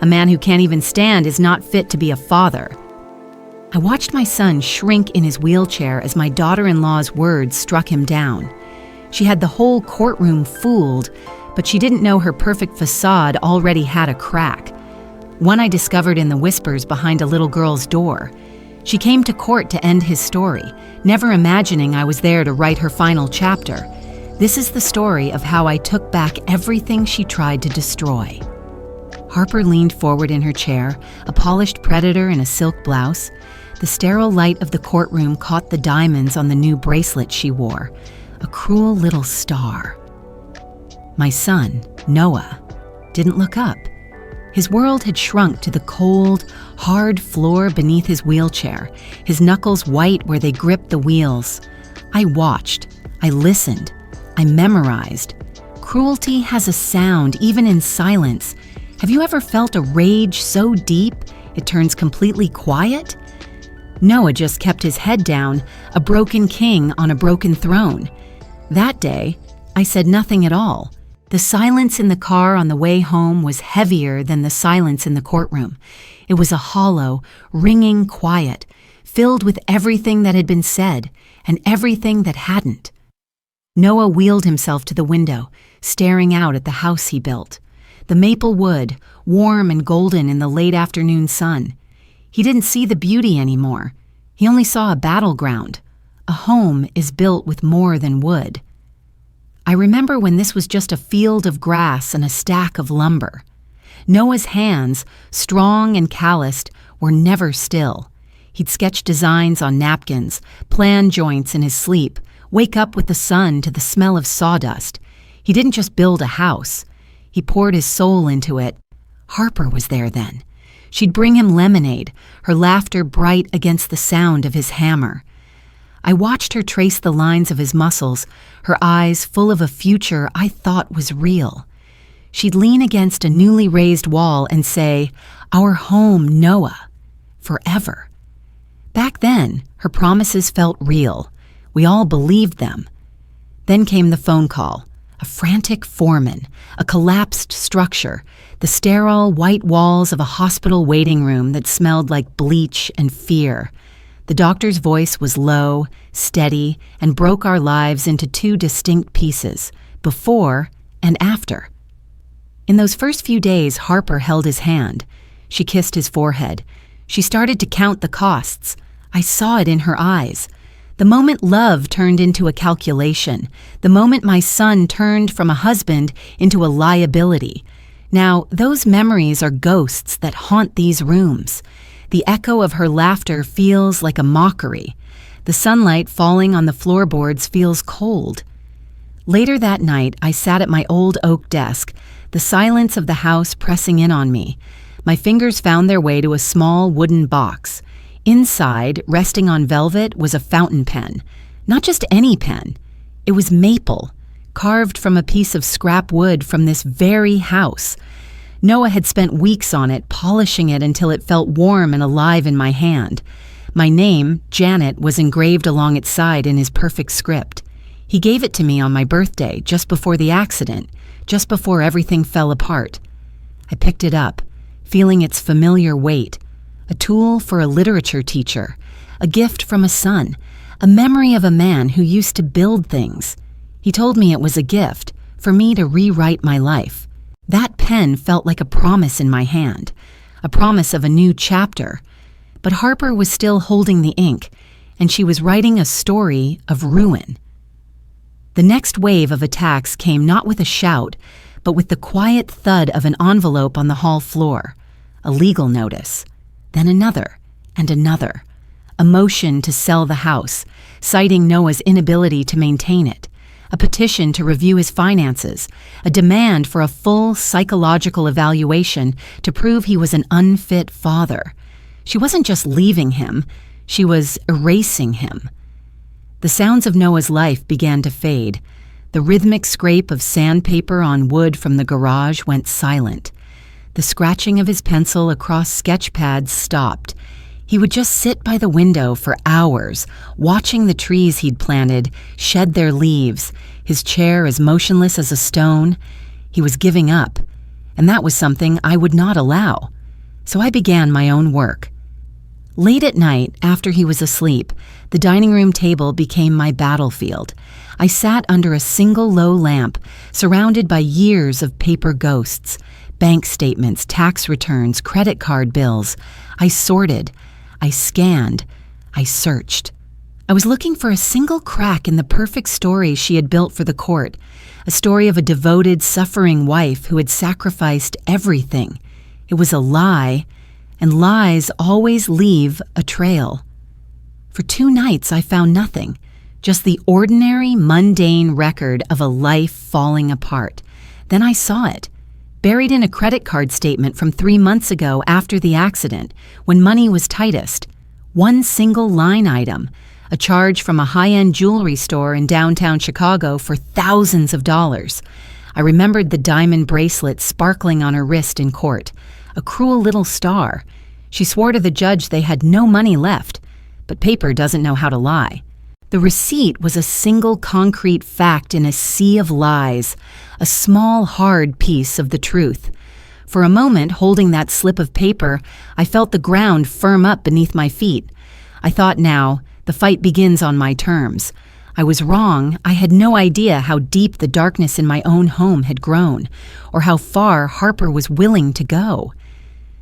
A man who can't even stand is not fit to be a father. I watched my son shrink in his wheelchair as my daughter-in-law's words struck him down. She had the whole courtroom fooled, but she didn't know her perfect facade already had a crack. One I discovered in the whispers behind a little girl's door. She came to court to end his story, never imagining I was there to write her final chapter. This is the story of how I took back everything she tried to destroy. Harper leaned forward in her chair, a polished predator in a silk blouse. The sterile light of the courtroom caught the diamonds on the new bracelet she wore, a cruel little star. My son, Noah, didn't look up. His world had shrunk to the cold, hard floor beneath his wheelchair, his knuckles white where they gripped the wheels. I watched, I listened, I memorized. Cruelty has a sound, even in silence. Have you ever felt a rage so deep it turns completely quiet? Noah just kept his head down, a broken king on a broken throne. That day, I said nothing at all. The silence in the car on the way home was heavier than the silence in the courtroom. It was a hollow, ringing quiet, filled with everything that had been said and everything that hadn't. Noah wheeled himself to the window, staring out at the house he built. The maple wood, warm and golden in the late afternoon sun. He didn't see the beauty anymore. He only saw a battleground. A home is built with more than wood. I remember when this was just a field of grass and a stack of lumber. Noah's hands, strong and calloused, were never still. He'd sketch designs on napkins, plan joints in his sleep, wake up with the sun to the smell of sawdust. He didn't just build a house. He poured his soul into it. Harper was there then. She'd bring him lemonade, her laughter bright against the sound of his hammer. I watched her trace the lines of his muscles, her eyes full of a future I thought was real. She'd lean against a newly raised wall and say, "Our home, Noah, forever." Back then, her promises felt real. We all believed them. Then came the phone call. A frantic foreman, a collapsed structure, the sterile white walls of a hospital waiting room that smelled like bleach and fear. The doctor's voice was low, steady, and broke our lives into two distinct pieces, before and after. In those first few days, Harper held his hand. She kissed his forehead. She started to count the costs. I saw it in her eyes. The moment love turned into a calculation, the moment my son turned from a husband into a liability. Now, those memories are ghosts that haunt these rooms. The echo of her laughter feels like a mockery. The sunlight falling on the floorboards feels cold. Later that night, I sat at my old oak desk, the silence of the house pressing in on me. My fingers found their way to a small wooden box. Inside, resting on velvet, was a fountain pen. Not just any pen. It was maple, carved from a piece of scrap wood from this very house. Noah had spent weeks on it, polishing it until it felt warm and alive in my hand. My name, Janet, was engraved along its side in his perfect script. He gave it to me on my birthday, just before the accident, just before everything fell apart. I picked it up, feeling its familiar weight. A tool for a literature teacher, a gift from a son, a memory of a man who used to build things. He told me it was a gift, for me to rewrite my life. That pen felt like a promise in my hand, a promise of a new chapter. But Harper was still holding the ink, and she was writing a story of ruin. The next wave of attacks came not with a shout, but with the quiet thud of an envelope on the hall floor, a legal notice. Then another, and another. A motion to sell the house, citing Noah's inability to maintain it. A petition to review his finances. A demand for a full psychological evaluation to prove he was an unfit father. She wasn't just leaving him, she was erasing him. The sounds of Noah's life began to fade. The rhythmic scrape of sandpaper on wood from the garage went silent. The scratching of his pencil across sketch pads stopped. He would just sit by the window for hours, watching the trees he'd planted shed their leaves, his chair as motionless as a stone. He was giving up. and that was something I would not allow. So I began my own work. Late at night, after he was asleep, the dining room table became my battlefield. I sat under a single low lamp, surrounded by years of paper ghosts, bank statements, tax returns, credit card bills. I sorted, I scanned, I searched. I was looking for a single crack in the perfect story she had built for the court, a story of a devoted, suffering wife who had sacrificed everything. It was a lie, and lies always leave a trail. For 2 nights I found nothing, just the ordinary, mundane record of a life falling apart. Then I saw it, buried in a credit card statement from 3 months ago after the accident, when money was tightest. One single line item, a charge from a high-end jewelry store in downtown Chicago for thousands of dollars. I remembered the diamond bracelet sparkling on her wrist in court, a cruel little star. She swore to the judge they had no money left, but paper doesn't know how to lie. The receipt was a single concrete fact in a sea of lies, a small, hard piece of the truth. For a moment, holding that slip of paper, I felt the ground firm up beneath my feet. I thought, now, the fight begins on my terms. I was wrong. I had no idea how deep the darkness in my own home had grown, or how far Harper was willing to go.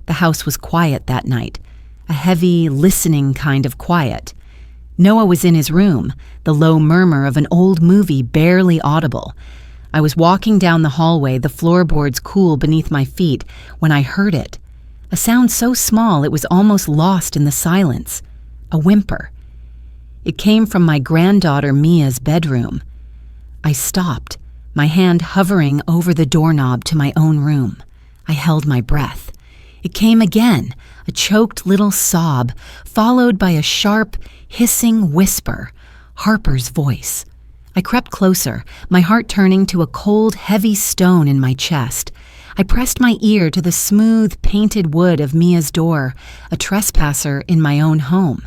The house was quiet that night, a heavy, listening kind of quiet. Noah was in his room, the low murmur of an old movie barely audible. I was walking down the hallway, the floorboards cool beneath my feet, when I heard it. A sound so small it was almost lost in the silence. A whimper. It came from my granddaughter Mia's bedroom. I stopped, my hand hovering over the doorknob to my own room. I held my breath. It came again, a choked little sob, followed by a sharp, hissing whisper, Harper's voice. I crept closer, my heart turning to a cold, heavy stone in my chest. I pressed my ear to the smooth, painted wood of Mia's door, a trespasser in my own home.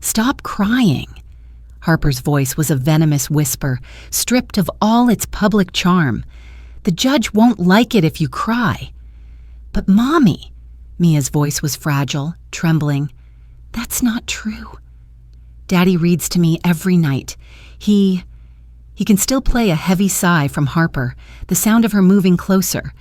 "Stop crying." Harper's voice was a venomous whisper, stripped of all its public charm. "The judge won't like it if you cry." "But Mommy," Mia's voice was fragile, trembling. "That's not true. Daddy reads to me every night. He can still play a heavy sigh from Harper, the sound of her moving closer.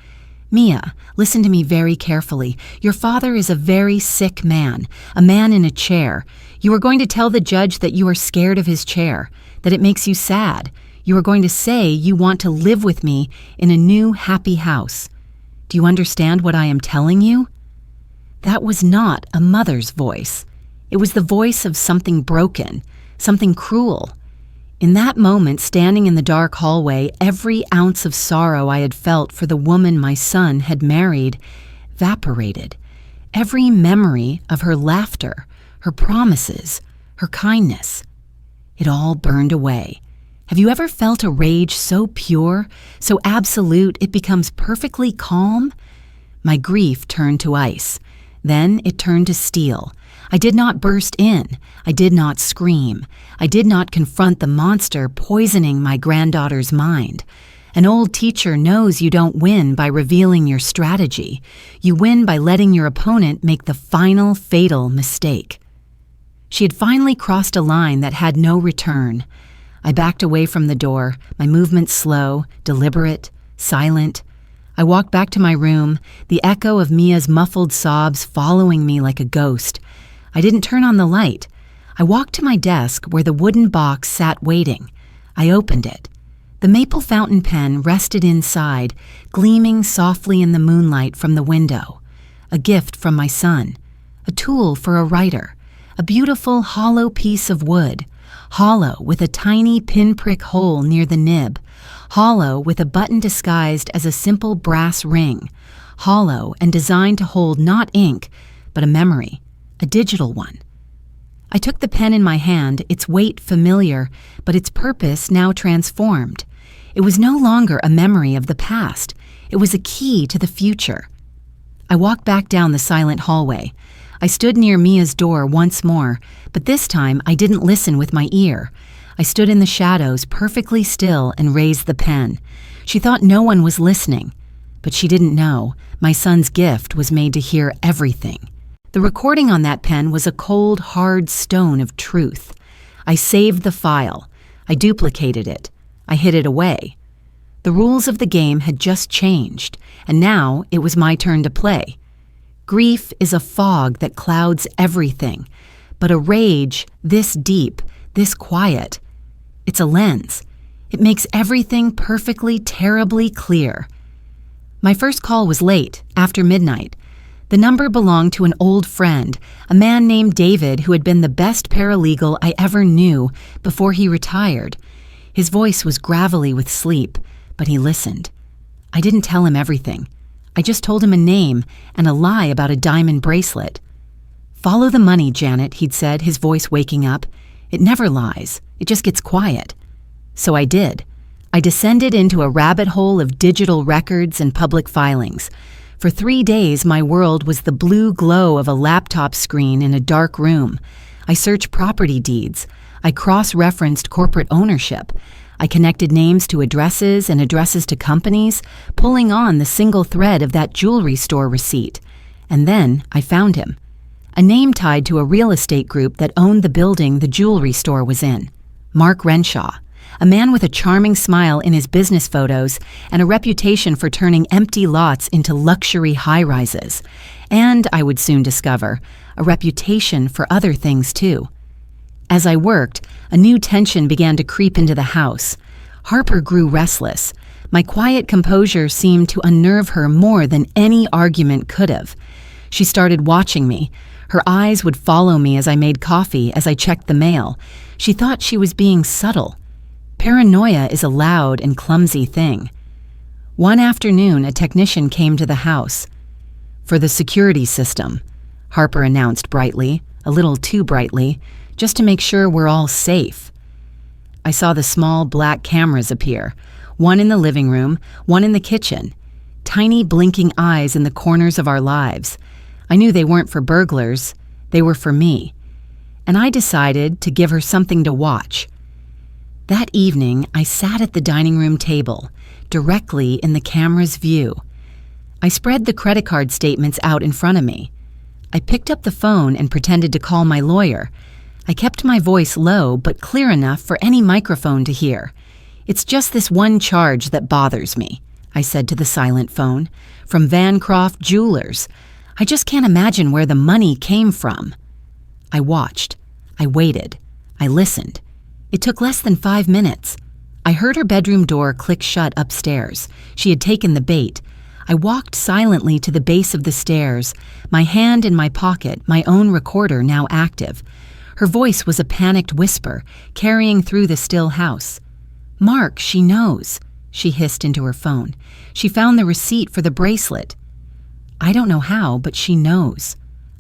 "Mia, listen to me very carefully. Your father is a very sick man, a man in a chair. You are going to tell the judge that you are scared of his chair, that it makes you sad. You are going to say you want to live with me in a new, happy house. Do you understand what I am telling you?" That was not a mother's voice. It was the voice of something broken, something cruel. In that moment, standing in the dark hallway, every ounce of sorrow I had felt for the woman my son had married evaporated. Every memory of her laughter, her promises, her kindness. It all burned away. Have you ever felt a rage so pure, so absolute it becomes perfectly calm? My grief turned to ice. Then it turned to steel. I did not burst in. I did not scream. I did not confront the monster poisoning my granddaughter's mind. An old teacher knows you don't win by revealing your strategy. You win by letting your opponent make the final, fatal mistake. She had finally crossed a line that had no return. I backed away from the door, my movements slow, deliberate, silent. I walked back to my room, the echo of Mia's muffled sobs following me like a ghost. I didn't turn on the light. I walked to my desk where the wooden box sat waiting. I opened it. The maple fountain pen rested inside, gleaming softly in the moonlight from the window. A gift from my son. A tool for a writer. A beautiful hollow piece of wood. Hollow with a tiny pinprick hole near the nib. Hollow with a button disguised as a simple brass ring. Hollow and designed to hold not ink, but a memory. A digital one. I took the pen in my hand, its weight familiar, but its purpose now transformed. It was no longer a memory of the past. It was a key to the future. I walked back down the silent hallway. I stood near Mia's door once more, but this time I didn't listen with my ear. I stood in the shadows, perfectly still, and raised the pen. She thought no one was listening. But she didn't know my son's gift was made to hear everything. The recording on that pen was a cold, hard stone of truth. I saved the file. I duplicated it. I hid it away. The rules of the game had just changed, and now it was my turn to play. Grief is a fog that clouds everything, but a rage this deep, this quiet, it's a lens. It makes everything perfectly, terribly clear. My first call was late, after midnight. The number belonged to an old friend, a man named David who had been the best paralegal I ever knew before he retired. His voice was gravelly with sleep, but he listened. I didn't tell him everything. I just told him a name and a lie about a diamond bracelet. "Follow the money, Janet," he'd said, his voice waking up. "It never lies. It just gets quiet." So I did. I descended into a rabbit hole of digital records and public filings. For 3 days, my world was the blue glow of a laptop screen in a dark room. I searched property deeds. I cross-referenced corporate ownership. I connected names to addresses and addresses to companies, pulling on the single thread of that jewelry store receipt. And then I found him. A name tied to a real estate group that owned the building the jewelry store was in. Mark Renshaw. A man with a charming smile in his business photos and a reputation for turning empty lots into luxury high-rises. And, I would soon discover, a reputation for other things too. As I worked, a new tension began to creep into the house. Harper grew restless. My quiet composure seemed to unnerve her more than any argument could have. She started watching me. Her eyes would follow me as I made coffee, as I checked the mail. She thought she was being subtle. Paranoia is a loud and clumsy thing. One afternoon, a technician came to the house. "For the security system," Harper announced brightly, a little too brightly, "just to make sure we're all safe." I saw the small black cameras appear, one in the living room, one in the kitchen, tiny blinking eyes in the corners of our lives. I knew they weren't for burglars, they were for me. And I decided to give her something to watch. That evening, I sat at the dining room table, directly in the camera's view. I spread the credit card statements out in front of me. I picked up the phone and pretended to call my lawyer. I kept my voice low but clear enough for any microphone to hear. "It's just this one charge that bothers me," I said to the silent phone. "From Vancroft Jewelers. I just can't imagine where the money came from." I watched. I waited. I listened. It took less than 5 minutes. I heard her bedroom door click shut upstairs. She had taken the bait. I walked silently to the base of the stairs, my hand in my pocket, my own recorder now active. Her voice was a panicked whisper, carrying through the still house. "Mark, she knows," she hissed into her phone. "She found the receipt for the bracelet." I don't know how, but she knows.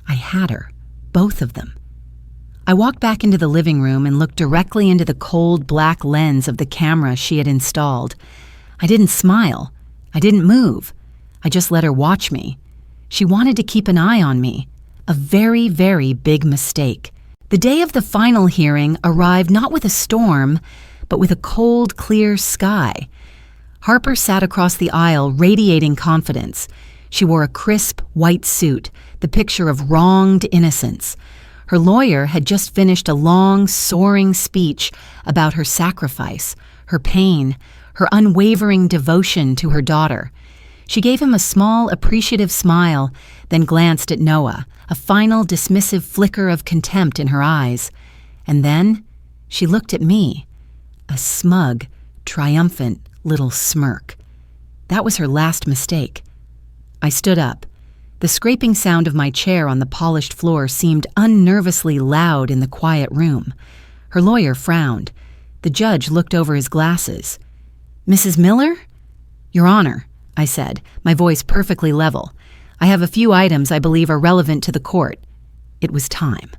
I had her. Both of them. I walked back into the living room and looked directly into the cold black lens of the camera she had installed. I didn't smile. I didn't move. I just let her watch me. She wanted to keep an eye on me. A very, very big mistake. The day of the final hearing arrived not with a storm, but with a cold, clear sky. Harper sat across the aisle, radiating confidence. She wore a crisp, white suit, the picture of wronged innocence. Her lawyer had just finished a long, soaring speech about her sacrifice, her pain, her unwavering devotion to her daughter. She gave him a small, appreciative smile, then glanced at Noah, a final dismissive flicker of contempt in her eyes. And then she looked at me, a smug, triumphant little smirk. That was her last mistake. I stood up. The scraping sound of my chair on the polished floor seemed unnervously loud in the quiet room. Her lawyer frowned. The judge looked over his glasses. "Mrs. Miller?" "Your Honor," I said, my voice perfectly level. "I have a few items I believe are relevant to the court." It was time.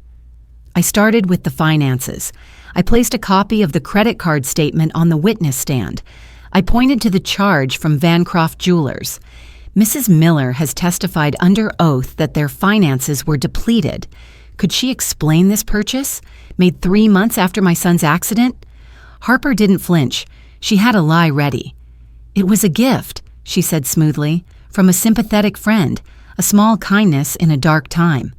I started with the finances. I placed a copy of the credit card statement on the witness stand. I pointed to the charge from Vancroft Jewelers. Mrs. Miller has testified under oath that their finances were depleted. Could she explain this purchase, made 3 months after my son's accident? Harper didn't flinch. She had a lie ready. "It was a gift," she said smoothly, from a sympathetic friend, a small kindness in a dark time.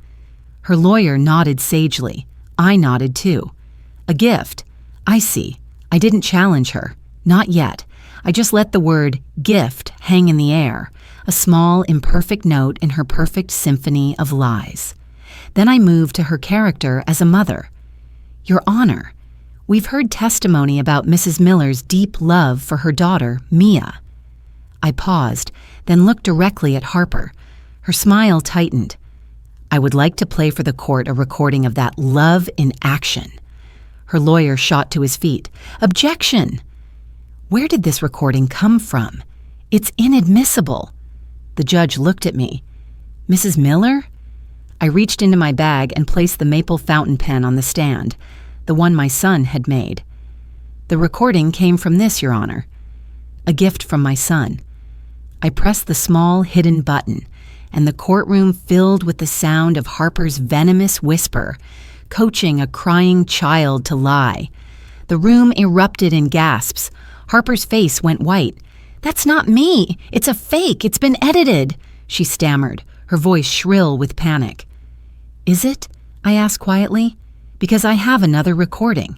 Her lawyer nodded sagely. I nodded too. A gift. I see. I didn't challenge her. Not yet. I just let the word gift hang in the air, a small, imperfect note in her perfect symphony of lies. Then I moved to her character as a mother. Your Honor, we've heard testimony about Mrs. Miller's deep love for her daughter, Mia. I paused, then looked directly at Harper. Her smile tightened. I would like to play for the court a recording of that love in action. Her lawyer shot to his feet. Objection! Where did this recording come from? It's inadmissible. The judge looked at me. Mrs. Miller? I reached into my bag and placed the maple fountain pen on the stand, the one my son had made. The recording came from this, Your Honor. A gift from my son. I pressed the small, hidden button, and the courtroom filled with the sound of Harper's venomous whisper, coaching a crying child to lie. The room erupted in gasps. Harper's face went white. That's not me. It's a fake. It's been edited, she stammered, her voice shrill with panic. Is it? I asked quietly. Because I have another recording.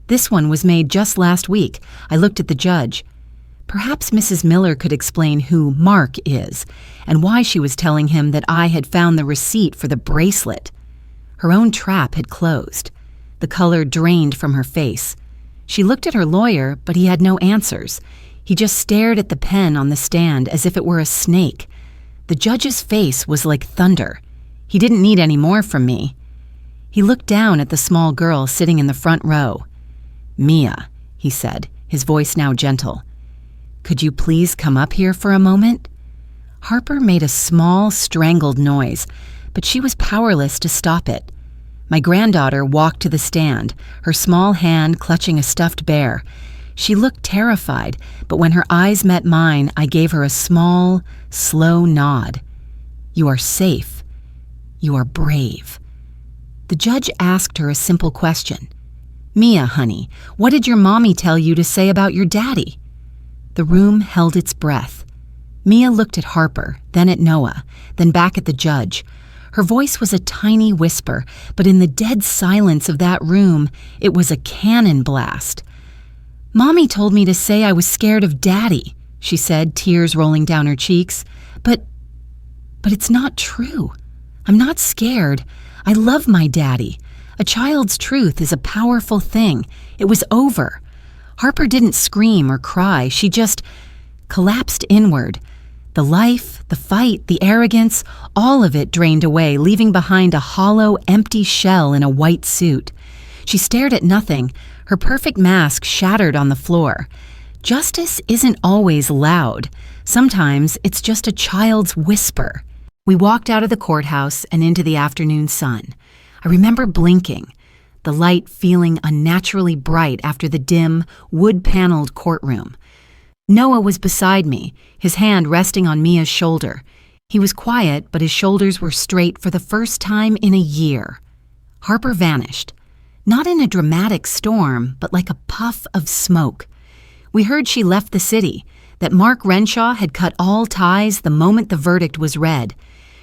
This one was made just last week. I looked at the judge. Perhaps Mrs. Miller could explain who Mark is and why she was telling him that I had found the receipt for the bracelet. Her own trap had closed. The color drained from her face. She looked at her lawyer, but he had no answers. He just stared at the pen on the stand as if it were a snake. The judge's face was like thunder. He didn't need any more from me. He looked down at the small girl sitting in the front row. Mia, he said, his voice now gentle. Could you please come up here for a moment? Harper made a small, strangled noise, but she was powerless to stop it. My granddaughter walked to the stand, her small hand clutching a stuffed bear. She looked terrified, but when her eyes met mine, I gave her a small, slow nod. You are safe. You are brave. The judge asked her a simple question. Mia, honey, what did your mommy tell you to say about your daddy? The room held its breath. Mia looked at Harper, then at Noah, then back at the judge. Her voice was a tiny whisper, but in the dead silence of that room, it was a cannon blast. Mommy told me to say I was scared of Daddy, she said, tears rolling down her cheeks. But it's not true. I'm not scared. I love my daddy. A child's truth is a powerful thing. It was over. Harper didn't scream or cry. She just collapsed inward. The life, the fight, the arrogance, all of it drained away, leaving behind a hollow, empty shell in a white suit. She stared at nothing, her perfect mask shattered on the floor. Justice isn't always loud. Sometimes it's just a child's whisper. We walked out of the courthouse and into the afternoon sun. I remember blinking, the light feeling unnaturally bright after the dim, wood-paneled courtroom. Noah was beside me, his hand resting on Mia's shoulder. He was quiet, but his shoulders were straight for the first time in a year. Harper vanished, not in a dramatic storm, but like a puff of smoke. We heard she left the city, that Mark Renshaw had cut all ties the moment the verdict was read.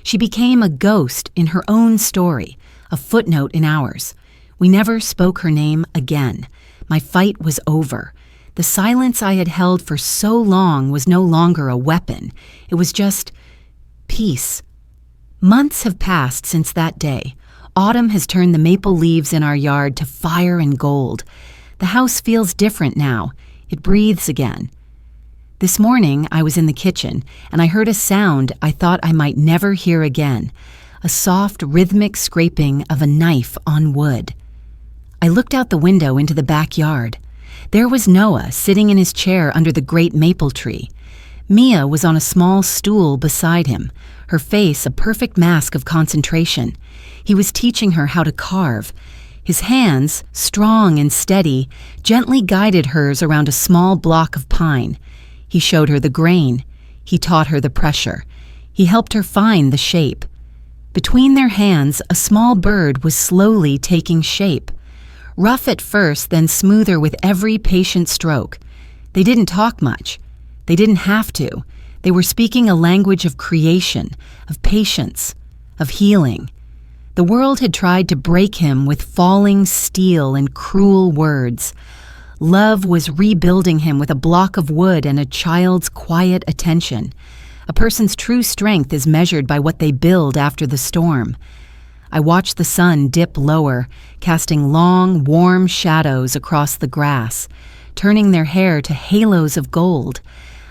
She became a ghost in her own story, a footnote in ours. We never spoke her name again. My fight was over. The silence I had held for so long was no longer a weapon. It was just peace. Months have passed since that day. Autumn has turned the maple leaves in our yard to fire and gold. The house feels different now. It breathes again. This morning, I was in the kitchen, and I heard a sound I thought I might never hear again, a soft, rhythmic scraping of a knife on wood. I looked out the window into the backyard. There was Noah sitting in his chair under the great maple tree. Mia was on a small stool beside him, her face a perfect mask of concentration. He was teaching her how to carve. His hands, strong and steady, gently guided hers around a small block of pine. He showed her the grain. He taught her the pressure. He helped her find the shape. Between their hands, a small bird was slowly taking shape. Rough at first, then smoother with every patient stroke. They didn't talk much. They didn't have to. They were speaking a language of creation, of patience, of healing. The world had tried to break him with falling steel and cruel words. Love was rebuilding him with a block of wood and a child's quiet attention. A person's true strength is measured by what they build after the storm. I watched the sun dip lower, casting long, warm shadows across the grass, turning their hair to halos of gold.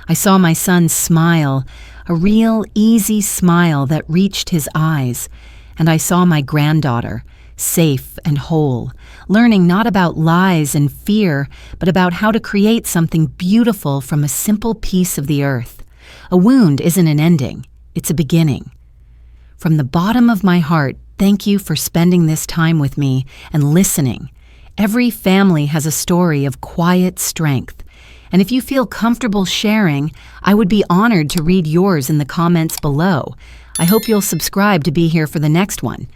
I saw my son smile, a real, easy smile that reached his eyes, and I saw my granddaughter, safe and whole, learning not about lies and fear, but about how to create something beautiful from a simple piece of the earth. A wound isn't an ending, it's a beginning. From the bottom of my heart, thank you for spending this time with me and listening. Every family has a story of quiet strength, and if you feel comfortable sharing, I would be honored to read yours in the comments below. I hope you'll subscribe to be here for the next one.